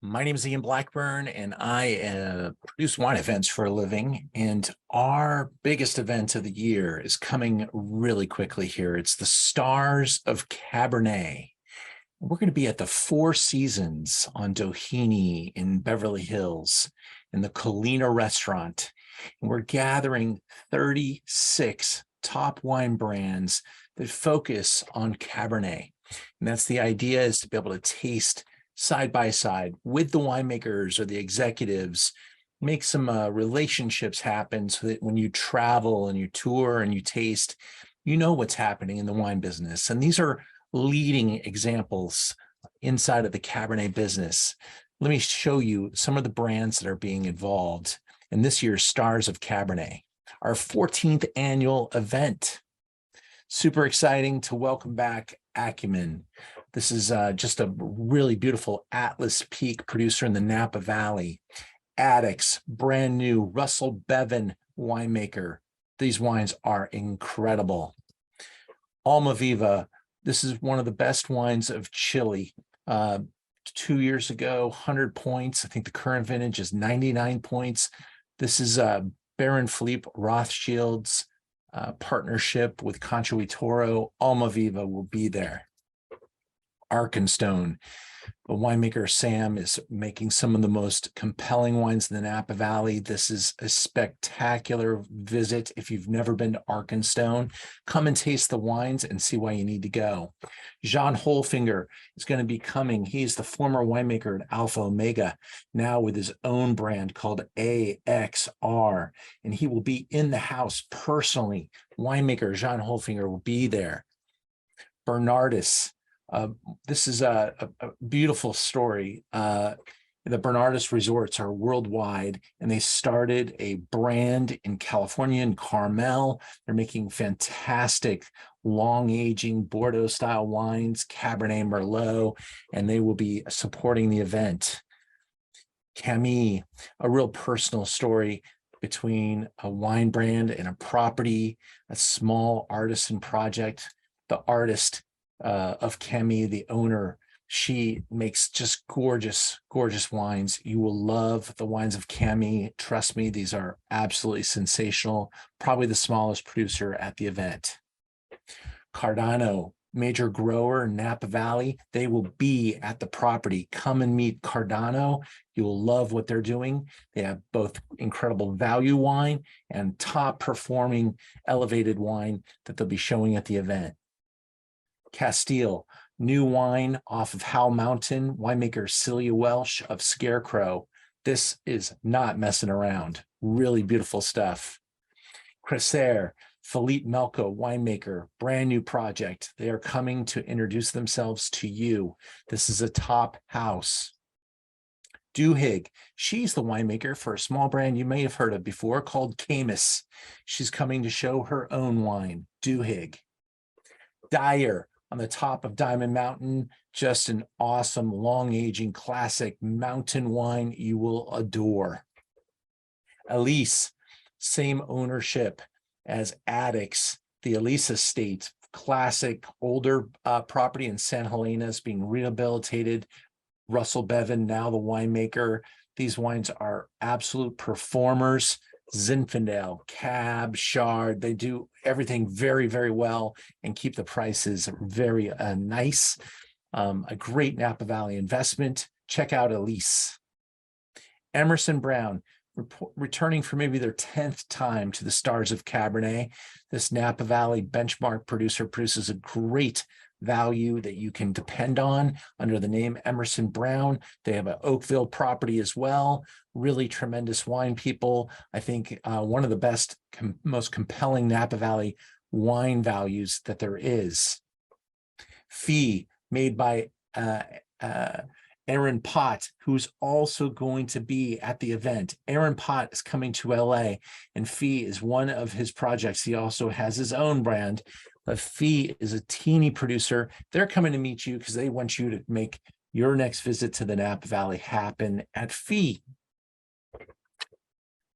My name is Ian Blackburn, and I produce wine events for a living. And our biggest event of the year is coming really quickly here. It's the Stars of Cabernet. We're going to be at the Four Seasons on Doheny in Beverly Hills in the Colina restaurant. And we're gathering 36 top wine brands that focus on Cabernet. And that's the idea, is to be able to taste side by side with the winemakers or the executives, make some relationships happen so that when you travel and you tour and you taste, you know what's happening in the wine business. And these are leading examples inside of the Cabernet business. Let me show you some of the brands that are being involved in this year's Stars of Cabernet, our 14th annual event. Super exciting to welcome back Acumen. This is just a really beautiful Atlas Peak producer in the Napa Valley. Addicts, brand new Russell Bevan winemaker. These wines are incredible. Almaviva, this is one of the best wines of Chile. 2 years ago, 100 points. I think the current vintage is 99 points. This is Baron Philippe Rothschild's partnership with Concha y Toro. Almaviva will be there. Arkenstone, the winemaker Sam is making some of the most compelling wines in the Napa Valley. This is a spectacular visit. If you've never been to Arkenstone, come and taste the wines and see why you need to go. Jean Holfinger is going to be coming. He's the former winemaker at Alpha Omega, now with his own brand called AXR, and he will be in the house personally. Winemaker Jean Holfinger will be there. Bernardus. This is a beautiful story. The Bernardus resorts are worldwide, and they started a brand in California in Carmel. They're making fantastic long-aging Bordeaux-style wines, Cabernet Merlot, and they will be supporting the event. CAMi, a real personal story between a wine brand and a property, a small artisan project. The artist of CAMi, the owner, she makes just gorgeous, gorgeous wines. You will love the wines of CAMi. Trust me, these are absolutely sensational. Probably the smallest producer at the event. Cardano, major grower in Napa Valley. They will be at the property. Come and meet Cardano. You'll love what they're doing. They have both incredible value wine and top performing elevated wine that they'll be showing at the event. CASTIEL, new wine off of Howell Mountain, winemaker Celia Welsh of Scarecrow. This is not messing around. Really beautiful stuff. Cresser, Philippe Melko, winemaker, brand new project. They are coming to introduce themselves to you. This is a top house. DUHIG, she's the winemaker for a small brand you may have heard of before called Camus. She's coming to show her own wine, DUHIG. Dyer, on the top of Diamond Mountain, just an awesome, long-aging, classic mountain wine you will adore. Elyse, same ownership as Addicts, the Elyse estate, classic, older property in San Helena is being rehabilitated. Russell Bevan, now the winemaker. These wines are absolute performers. Zinfandel, Cab, Chard, they do everything very, very well and keep the prices very nice. A great Napa Valley investment. Check out Elyse. Emerson Brown, returning for maybe their 10th time to the Stars of Cabernet. This Napa Valley benchmark producer produces a great value that you can depend on under the name Emerson Brown. They have an Oakville property as well. Really tremendous wine people. I think one of the best, most compelling Napa Valley wine values that there is. Fee, made by Aaron Pott, who's also going to be at the event. Aaron Pott is coming to LA, and Fee is one of his projects. He also has his own brand. But Fee is a teeny producer. They're coming to meet you because they want you to make your next visit to the Napa Valley happen at Fee.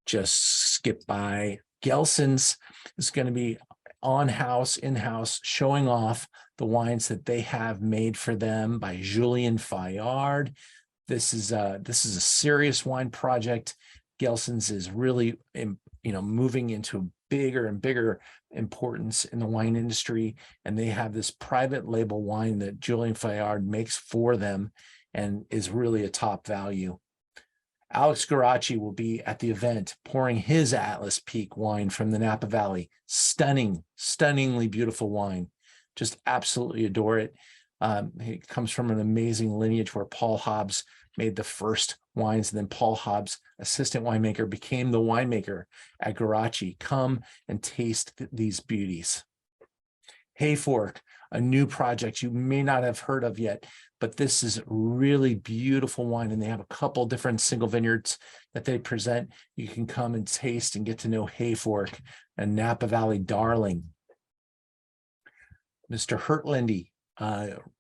Just skip by. Gelson's is going to be on-house, in-house, showing off the wines that they have made for them by Julien Fayard. This is a serious wine project. Gelson's is really, moving into bigger and bigger importance in the wine industry. And they have this private label wine that Julien Fayard makes for them and is really a top value. Alex Garacci will be at the event pouring his Atlas Peak wine from the Napa Valley. Stunningly beautiful wine. Just absolutely adore it. He comes from an amazing lineage where Paul Hobbs made the first wines, and then Paul Hobbs, assistant winemaker, became the winemaker at Garacci. Come and taste these beauties. Hayfork, a new project you may not have heard of yet, but this is really beautiful wine, and they have a couple different single vineyards that they present. You can come and taste and get to know Hayfork, a Napa Valley darling. Mr. Hertlindy,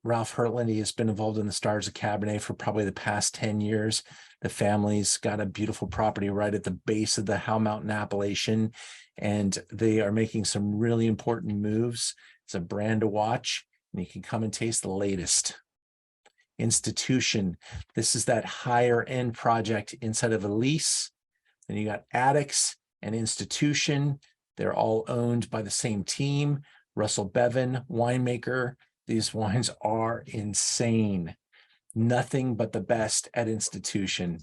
Ralph Hertlindy has been involved in the Stars of Cabernet for probably the past 10 years. The family's got a beautiful property right at the base of the Howe Mountain appellation, and they are making some really important moves. It's a brand to watch, and you can come and taste the latest. Institution, this is that higher end project inside of Elyse. Then you got Addicts and Institution. They're all owned by the same team. Russell Bevan, winemaker. These wines are insane. Nothing but the best at Institution.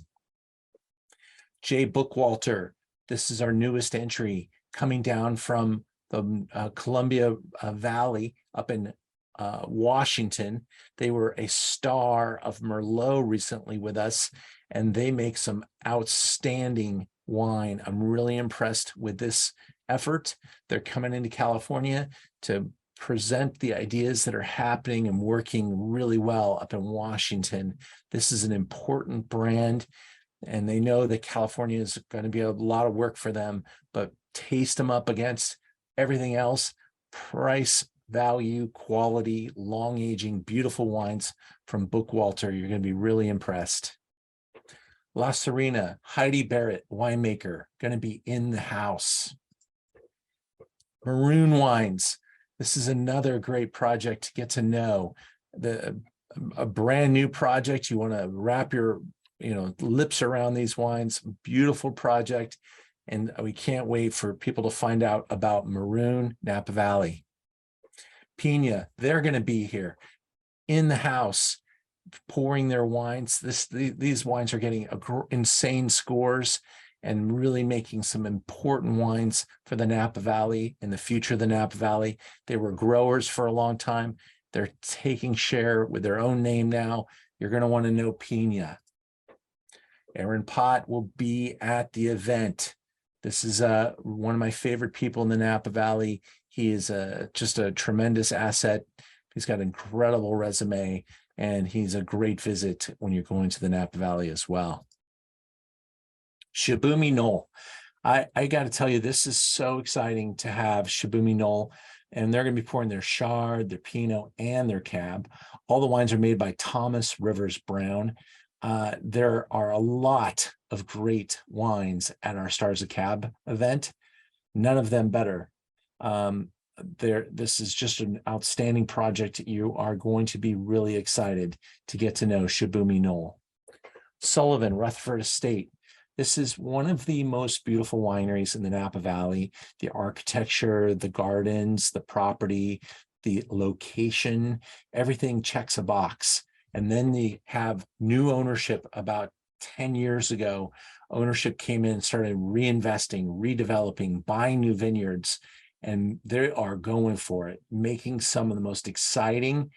Jay Bookwalter, this is our newest entry, coming down from the Columbia Valley up in Washington. They were a star of Merlot recently with us, and they make some outstanding wine. I'm really impressed with this effort. They're coming into California to present the ideas that are happening and working really well up in Washington. This is an important brand, and they know that California is going to be a lot of work for them, but taste them up against everything else. Price, value, quality, long aging, beautiful wines from Bookwalter. You're going to be really impressed. La Serena, Heidi Barrett, winemaker, going to be in the house. Maroon Wines. This is another great project to get to know. A brand new project. You want to wrap your lips around these wines. Beautiful project. And we can't wait for people to find out about Maroon, Napa Valley. PINA, they're going to be here in the house pouring their wines. These wines are getting insane scores and really making some important wines for the Napa Valley in the future of the Napa Valley. They were growers for a long time. They're taking share with their own name now. You're going to want to know PINA. Aaron Pott will be at the event. This is one of my favorite people in the Napa Valley. He is just a tremendous asset. He's got an incredible resume, and he's a great visit when you're going to the Napa Valley as well. Shibumi Knoll. I got to tell you, this is so exciting to have Shibumi Knoll, and they're going to be pouring their Chard, their Pinot, and their Cab. All the wines are made by Thomas Rivers Brown. There are a lot of great wines at our Stars of Cab event, none of them better. This is just an outstanding project. You are going to be really excited to get to know Shibumi Knoll. Sullivan, Rutherford Estate. This is one of the most beautiful wineries in the Napa Valley. The architecture, the gardens, the property, the location, everything checks a box. And then they have new ownership about 10 years ago. Ownership came in and started reinvesting, redeveloping, buying new vineyards, and they are going for it, making some of the most exciting,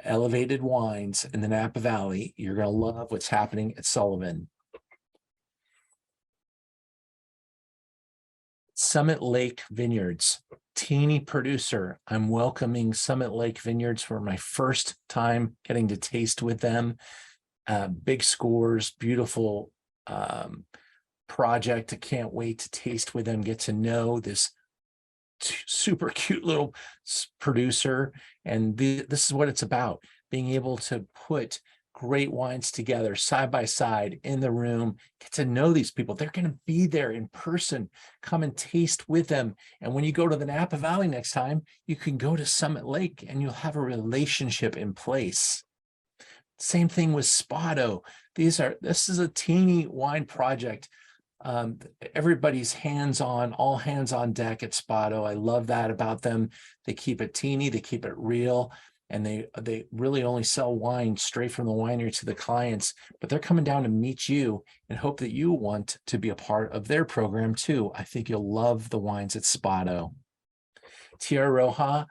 elevated wines in the Napa Valley. You're going to love what's happening at Sullivan. Summit Lake Vineyards, teeny producer. I'm welcoming Summit Lake Vineyards for my first time getting to taste with them. Big scores, beautiful project. I can't wait to taste with them, get to know this super cute little producer. And this is what it's about, being able to put great wines together side by side in the room, get to know these people. They're going to be there in person. Come and taste with them. And when you go to the Napa Valley next time, you can go to Summit Lake and you'll have a relationship in place. Same thing with SPOTO. This is a teeny wine project. Everybody's hands-on, all hands on deck at SPOTO. I love that about them. They keep it teeny, they keep it real, and they really only sell wine straight from the winery to the clients, but they're coming down to meet you and hope that you want to be a part of their program too. I think you'll love the wines at SPOTO. Tierra Roja,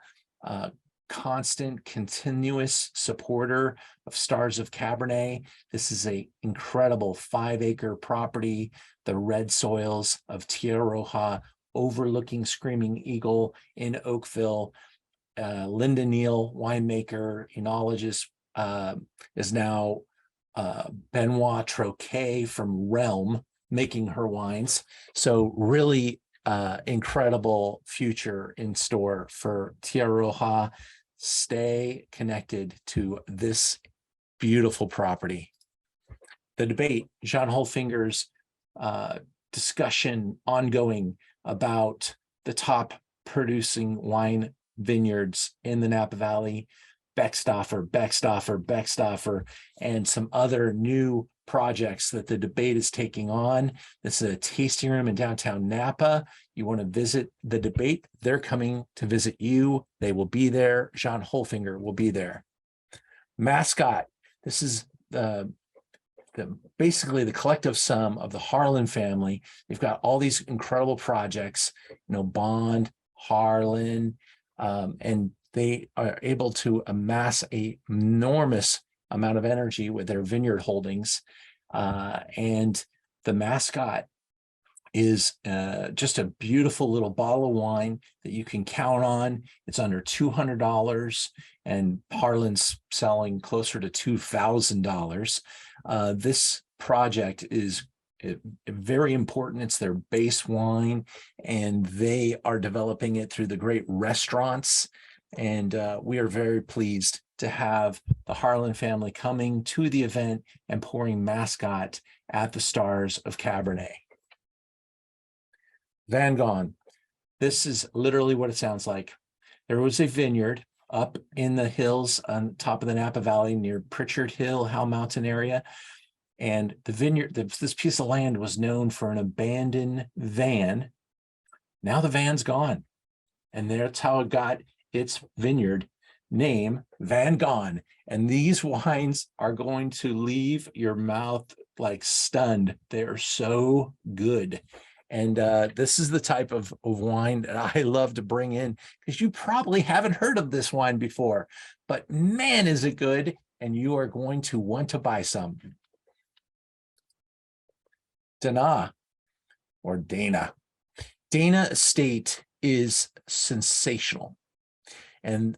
constant, continuous supporter of Stars of Cabernet. This is an incredible 5-acre property, the red soils of Tierra Roja, overlooking Screaming Eagle in Oakville. Linda Neal, winemaker, enologist, is now Benoit Troquet from Realm making her wines. So really incredible future in store for Tierra Roja. Stay connected to this beautiful property. The debate, John Holfinger's discussion ongoing about the top producing wine vineyards in the Napa Valley, Beckstoffer, and some other new projects that the debate is taking on. This is a tasting room in downtown Napa. You want to visit the debate, they're coming to visit you. They will be there. John Holfinger will be there. Mascot, this is basically the collective sum of the Harlan family. They've got all these incredible projects, Bond, Harlan, and they are able to amass an enormous amount of energy with their vineyard holdings. And the Mascot is just a beautiful little bottle of wine that you can count on. It's under $200, and Harlan's selling closer to $2,000. This project is very important. It's their base wine, and they are developing it through the great restaurants. And we are very pleased to have the Harlan family coming to the event and pouring Mascot at the Stars of Cabernet. Van Gogh. This is literally what it sounds like. There was a vineyard up in the hills on top of the Napa Valley near Pritchard Hill, Howell Mountain area. And the vineyard, this piece of land was known for an abandoned van. Now the van's gone. And that's how it got its vineyard name, Van Gogh. And these wines are going to leave your mouth like stunned. They're so good. And this is the type of wine that I love to bring in, because you probably haven't heard of this wine before, but man, is it good. And you are going to want to buy some. Dana Estate is sensational. And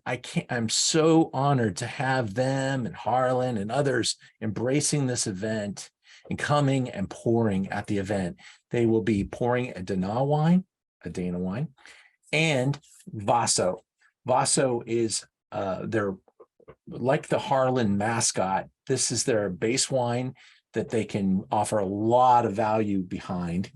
I'm so honored to have them and Harlan and others embracing this event and coming and pouring at the event. They will be pouring a Dana wine, and Vaso. Vaso is their, like the Harlan Mascot, this is their base wine that they can offer a lot of value behind.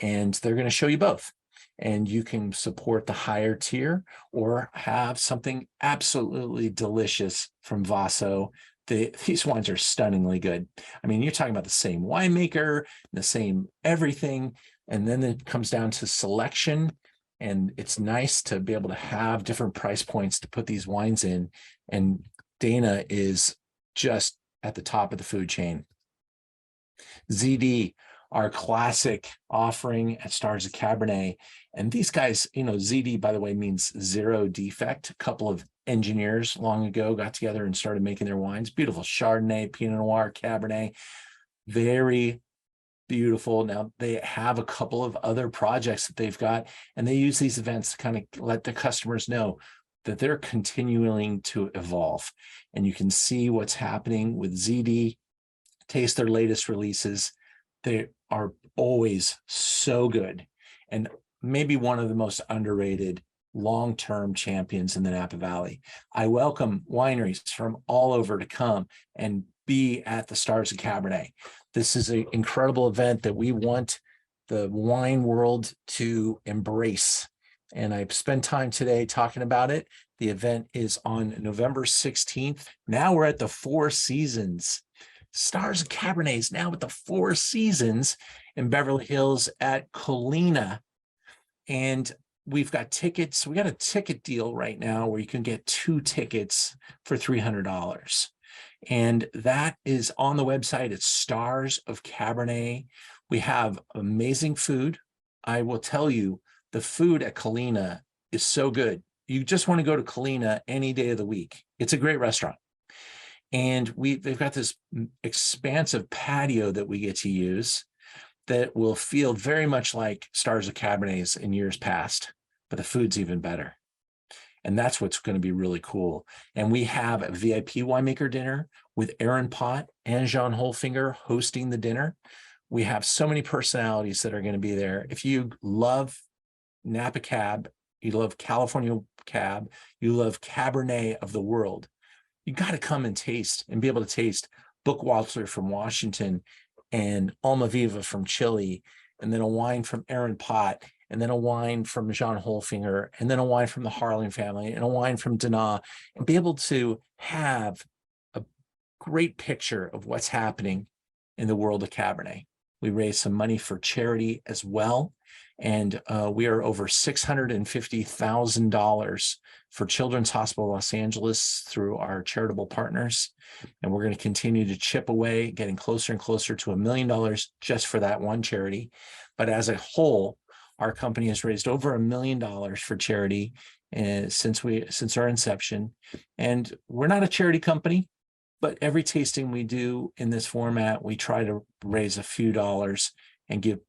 And they're going to show you both. And you can support the higher tier or have something absolutely delicious from Vaso. These wines are stunningly good. I mean, you're talking about the same winemaker, the same everything, and then it comes down to selection. And it's nice to be able to have different price points to put these wines in. And Dana is just at the top of the food chain. ZD, our classic offering at Stars of Cabernet. And these guys, ZD, by the way, means zero defect. A couple of engineers long ago got together and started making their wines. Beautiful Chardonnay, Pinot Noir, Cabernet. Very beautiful. Now, they have a couple of other projects that they've got, and they use these events to kind of let the customers know that they're continuing to evolve. And you can see what's happening with ZD. Taste their latest releases. They are always so good, and maybe one of the most underrated long-term champions in the Napa Valley. I welcome wineries from all over to come and be at the Stars of Cabernet. This is an incredible event that we want the wine world to embrace. and I spent time today talking about it. The event is on November 16th. Now we're at the Four Seasons. Stars of Cabernets now with the Four Seasons in Beverly Hills at Colina. And we've got tickets. We got a ticket deal right now where you can get 2 tickets for $300. And that is on the website. It's Stars of Cabernet. We have amazing food. I will tell you, the food at Colina is so good. You just want to go to Colina any day of the week. It's a great restaurant. And they've got this expansive patio that we get to use that will feel very much like Stars of Cabernets in years past, but the food's even better. And that's what's going to be really cool. And we have a VIP winemaker dinner with Aaron Pott and Jean Holfinger hosting the dinner. We have so many personalities that are going to be there. If you love Napa Cab, you love California Cab, you love Cabernet of the world, you got to come and taste and be able to taste Bookwalter from Washington and Almaviva from Chile, and then a wine from Aaron Pott, and then a wine from Jean Holfinger, and then a wine from the Harling family, and a wine from Dana, and be able to have a great picture of what's happening in the world of Cabernet. We raised some money for charity as well, and we are over $650,000 for Children's Hospital Los Angeles through our charitable partners. And we're going to continue to chip away, getting closer and closer to $1 million just for that one charity. But as a whole, our company has raised over $1 million for charity since our inception. And we're not a charity company, but every tasting we do in this format, we try to raise a few dollars and give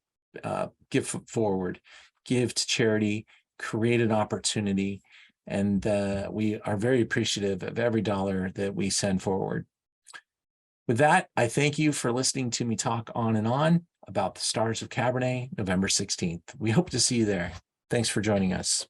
forward, give to charity, create an opportunity. And we are very appreciative of every dollar that we send forward. With that, I thank you for listening to me talk on and on about the Stars of Cabernet, November 16th. We hope to see you there. Thanks for joining us.